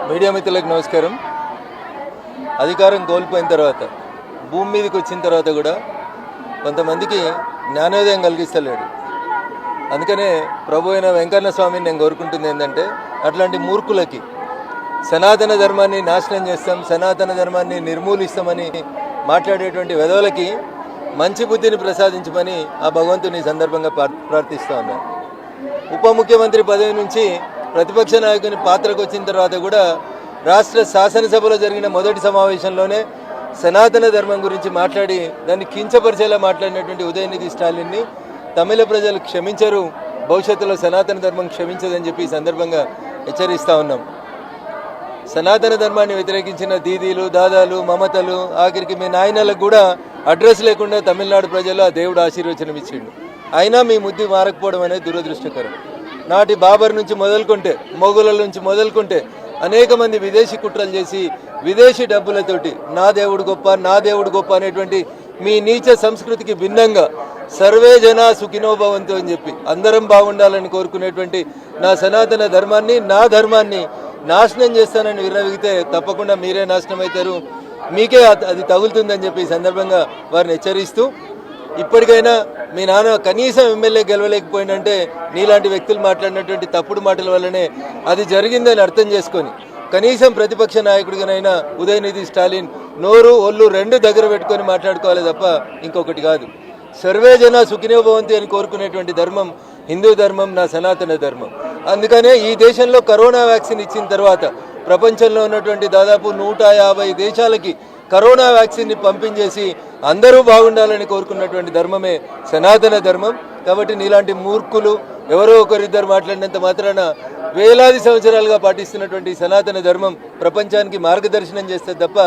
Media మిత్రులకు నమస్కారం. అధికారం కోల్పోయిన తర్వాత భూమి మీదకి వచ్చిన తర్వాత కూడా కొంతమందికి జ్ఞానోదయం కలిగిస్తలేడు. అందుకనే ప్రభు అయిన వెంకన్న స్వామిని నేను కోరుకుంటుంది ఏంటంటే, అట్లాంటి మూర్ఖులకి సనాతన ధర్మాన్ని నాశనం చేస్తాం, సనాతన ధర్మాన్ని నిర్మూలిస్తామని మాట్లాడేటువంటి వెధవలకి మంచి బుద్ధిని ప్రసాదించమని ఆ భగవంతుని సందర్భంగా ప్రార్థిస్తూ ఉన్నాను. ఉప ముఖ్యమంత్రి పదవి నుంచి ప్రతిపక్ష నాయకుని పాత్రకు వచ్చిన తర్వాత కూడా రాష్ట్ర శాసనసభలో జరిగిన మొదటి సమావేశంలోనే సనాతన ధర్మం గురించి మాట్లాడి దాన్ని కించపరిచేలా మాట్లాడినటువంటి ఉదయనిధి స్టాలిన్ని తమిళ ప్రజలు క్షమించరు, భవిష్యత్తులో సనాతన ధర్మం క్షమించదని చెప్పి ఈ సందర్భంగా హెచ్చరిస్తూ ఉన్నాం. సనాతన ధర్మాన్ని వ్యతిరేకించిన దీదీలు, దాదాలు, మమతలు, ఆఖరికి మీ నాయనలకు కూడా అడ్రస్ లేకుండా తమిళనాడు ప్రజలు ఆ దేవుడు ఆశీర్వచనం ఇచ్చిండు. అయినా మీ ముద్దు మారకపోవడం అనేది దురదృష్టకరం. నాటి బాబర్ నుంచి మొదలుకుంటే, మొఘలుల నుంచి మొదలుకుంటే అనేక మంది విదేశీ కుట్రలు చేసి విదేశీ డబ్బులతోటి నా దేవుడు గొప్ప, నా దేవుడు గొప్ప అనేటువంటి మీ నీచ సంస్కృతికి భిన్నంగా సర్వే జనా సుఖినో భవంతు అని చెప్పి అందరం బాగుండాలని కోరుకునేటువంటి నా సనాతన ధర్మాన్ని, నా ధర్మాన్ని నాశనం చేస్తానని విర్రవిగితే తప్పకుండా మీరే నాశనం అవుతారు, మీకే అది తగులుతుందని చెప్పి ఈ సందర్భంగా వారిని హెచ్చరిస్తూ, ఇప్పటికైనా మీ నాన్న కనీసం ఎమ్మెల్యే గెలవలేకపోయిందంటే నీలాంటి వ్యక్తులు మాట్లాడినటువంటి తప్పుడు మాటల వల్లనే అది జరిగిందని అర్థం చేసుకొని కనీసం ప్రతిపక్ష నాయకుడిగానైనా ఉదయనిధి స్టాలిన్ నోరు ఒళ్ళు రెండు దగ్గర పెట్టుకొని మాట్లాడుకోవాలి తప్ప ఇంకొకటి కాదు. సర్వే జన సుఖినో భవంతి అని కోరుకునేటువంటి ధర్మం హిందూ ధర్మం, నా సనాతన ధర్మం. అందుకనే ఈ దేశంలో కరోనా వ్యాక్సిన్ ఇచ్చిన తర్వాత ప్రపంచంలో ఉన్నటువంటి దాదాపు 150 దేశాలకి కరోనా వ్యాక్సిన్ని పంపించేసి అందరూ బాగుండాలని కోరుకున్నటువంటి ధర్మమే సనాతన ధర్మం. కాబట్టి నీలాంటి మూర్ఖులు ఎవరో ఒకరిద్దరు మాట్లాడినంత మాత్రాన వేలాది సంవత్సరాలుగా పాటిస్తున్నటువంటి సనాతన ధర్మం ప్రపంచానికి మార్గదర్శనం చేస్తే తప్ప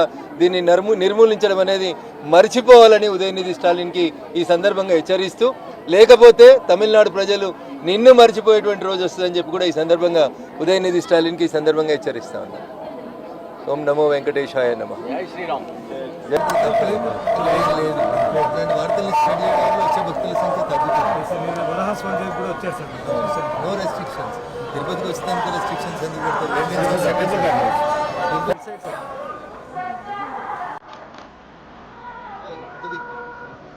దీన్ని నిర్మూలించడం అనేది మర్చిపోవాలని ఉదయనిధి స్టాలిన్కి ఈ సందర్భంగా హెచ్చరిస్తూ, లేకపోతే తమిళనాడు ప్రజలు నిన్ను మర్చిపోయేటువంటి రోజు వస్తుందని చెప్పి కూడా ఈ సందర్భంగా ఉదయనిధి స్టాలిన్కి ఈ సందర్భంగా హెచ్చరిస్తా ఉన్నాను. ఓం నమో వెంకటేశాయ నమః. తిరుపతికి వచ్చేదానికి రెస్ట్రిక్షన్స్ ఎందుకు పెడతారు?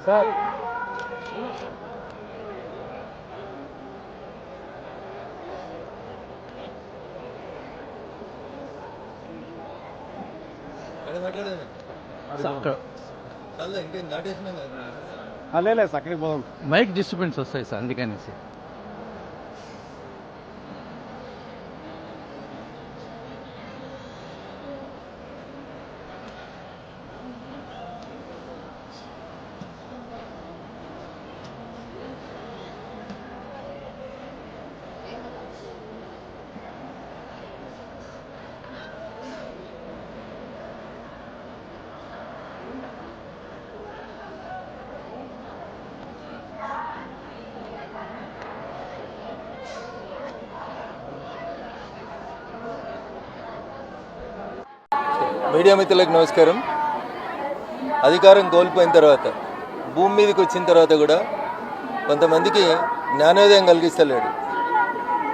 సార్ మైక్ డిస్టర్బెన్స్ వస్తాయి సార్, అందుకనేసి. మీడియా మిత్రులకు నమస్కారం. అధికారం కోల్పోయిన తర్వాత భూమి మీదకి వచ్చిన తర్వాత కూడా కొంతమందికి జ్ఞానోదయం కలిగిస్తలేడు.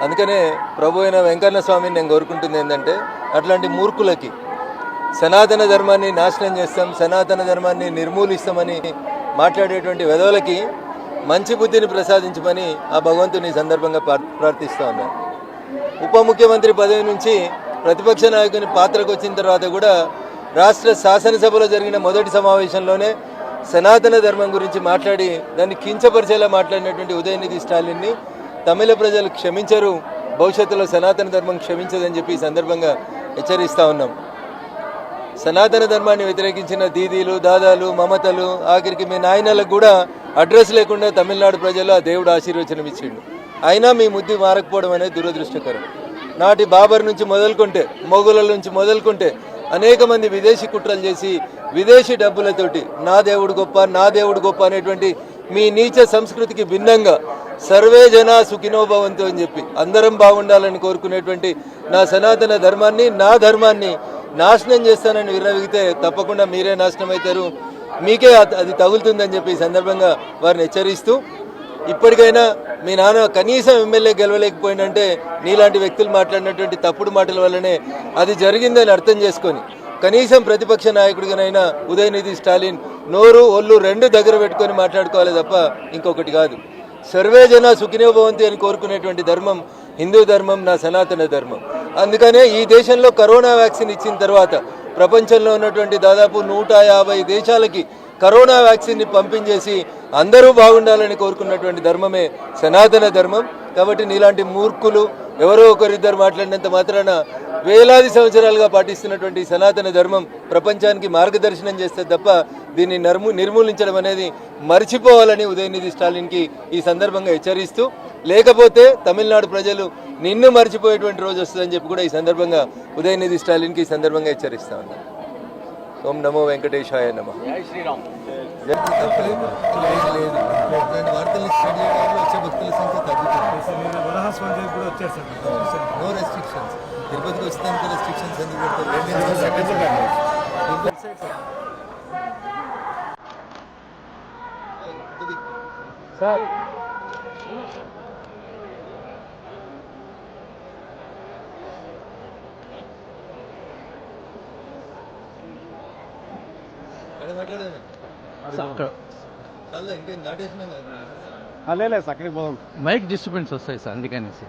అందుకనే ప్రభు అయిన వెంకన్న స్వామిని నేను కోరుకుంటుంది ఏంటంటే, అట్లాంటి మూర్ఖులకి సనాతన ధర్మాన్ని నాశనం చేస్తాం, సనాతన ధర్మాన్ని నిర్మూలిస్తామని మాట్లాడేటువంటి వెధవలకి మంచి బుద్ధిని ప్రసాదించమని ఆ భగవంతుని సందర్భంగా ప్రార్థిస్తూ ఉన్నాను. ఉప ముఖ్యమంత్రి పదవి నుంచి ప్రతిపక్ష నాయకుని పాత్రకు వచ్చిన తర్వాత కూడా రాష్ట్ర శాసనసభలో జరిగిన మొదటి సమావేశంలోనే సనాతన ధర్మం గురించి మాట్లాడి దాన్ని కించపరిచేలా మాట్లాడినటువంటి ఉదయనిధి స్టాలిన్ని తమిళ ప్రజలు క్షమించరు, భవిష్యత్తులో సనాతన ధర్మం క్షమించదని చెప్పి ఈ సందర్భంగా హెచ్చరిస్తూ ఉన్నాం. సనాతన ధర్మాన్ని వ్యతిరేకించిన దీదీలు, దాదాలు, మమతలు, ఆఖరికి మీ నాయనలకు కూడా అడ్రస్ లేకుండా తమిళనాడు ప్రజలు ఆ దేవుడు ఆశీర్వచనం ఇచ్చిండు. అయినా మీ ముద్దు మారకపోవడం అనేది దురదృష్టకరం. నాటి బాబర్ నుంచి మొదలుకుంటే, మొఘలుల నుంచి మొదలుకుంటే అనేక మంది విదేశీ కుట్రలు చేసి విదేశీ డబ్బులతోటి నా దేవుడు గొప్ప, నా దేవుడు గొప్ప అనేటువంటి మీ నీచ సంస్కృతికి భిన్నంగా సర్వే జనా సుఖినో భవంతు అని చెప్పి అందరం బాగుండాలని కోరుకునేటువంటి నా సనాతన ధర్మాన్ని, నా ధర్మాన్ని నాశనం చేస్తానని విర్రవిగితే తప్పకుండా మీరే నాశనం అవుతారు, మీకే అది తగులుతుందని చెప్పి ఈ సందర్భంగా వారిని హెచ్చరిస్తూ, ఇప్పటికైనా మీ నాన్న కనీసం ఎమ్మెల్యే గెలవలేకపోయిందంటే నీలాంటి వ్యక్తులు మాట్లాడినటువంటి తప్పుడు మాటల వల్లనే అది జరిగిందని అర్థం చేసుకొని కనీసం ప్రతిపక్ష నాయకుడిగానైనా ఉదయనిధి స్టాలిన్ నోరు ఒళ్ళు రెండు దగ్గర పెట్టుకొని మాట్లాడుకోవాలి తప్ప ఇంకొకటి కాదు. సర్వే జన సుఖినో భవంతి అని కోరుకునేటువంటి ధర్మం హిందూ ధర్మం, నా సనాతన ధర్మం. అందుకనే ఈ దేశంలో కరోనా వ్యాక్సిన్ ఇచ్చిన తర్వాత ప్రపంచంలో ఉన్నటువంటి దాదాపు 150 దేశాలకి కరోనా వ్యాక్సిన్ని పంపించేసి అందరూ బాగుండాలని కోరుకున్నటువంటి ధర్మమే సనాతన ధర్మం. కాబట్టి నీలాంటి మూర్ఖులు ఎవరో ఒకరిద్దరు మాట్లాడినంత మాత్రాన వేలాది సంవత్సరాలుగా పాటిస్తున్నటువంటి సనాతన ధర్మం ప్రపంచానికి మార్గదర్శనం చేస్తే తప్ప దీన్ని నిర్మూలించడం అనేది మర్చిపోవాలని ఉదయనిధి స్టాలిన్కి ఈ సందర్భంగా హెచ్చరిస్తూ, లేకపోతే తమిళనాడు ప్రజలు నిన్ను మర్చిపోయేటువంటి రోజు వస్తుందని చెప్పి కూడా ఈ సందర్భంగా ఉదయనిధి స్టాలిన్కి ఈ సందర్భంగా హెచ్చరిస్తా ఉన్నాను. ఓం నమో వెంకటేశాయ నమః. No restrictions. తిరుపతికి వచ్చేదానికి రెస్ట్రిక్షన్స్ ఎందుకు పెడతారు? సార్ చాలా ఇంకేం దాటేసినా లేదు సక్కడికి పోదాం. మైక్ డిస్టర్బెన్స్ వస్తాయి సార్ అందుకనేసి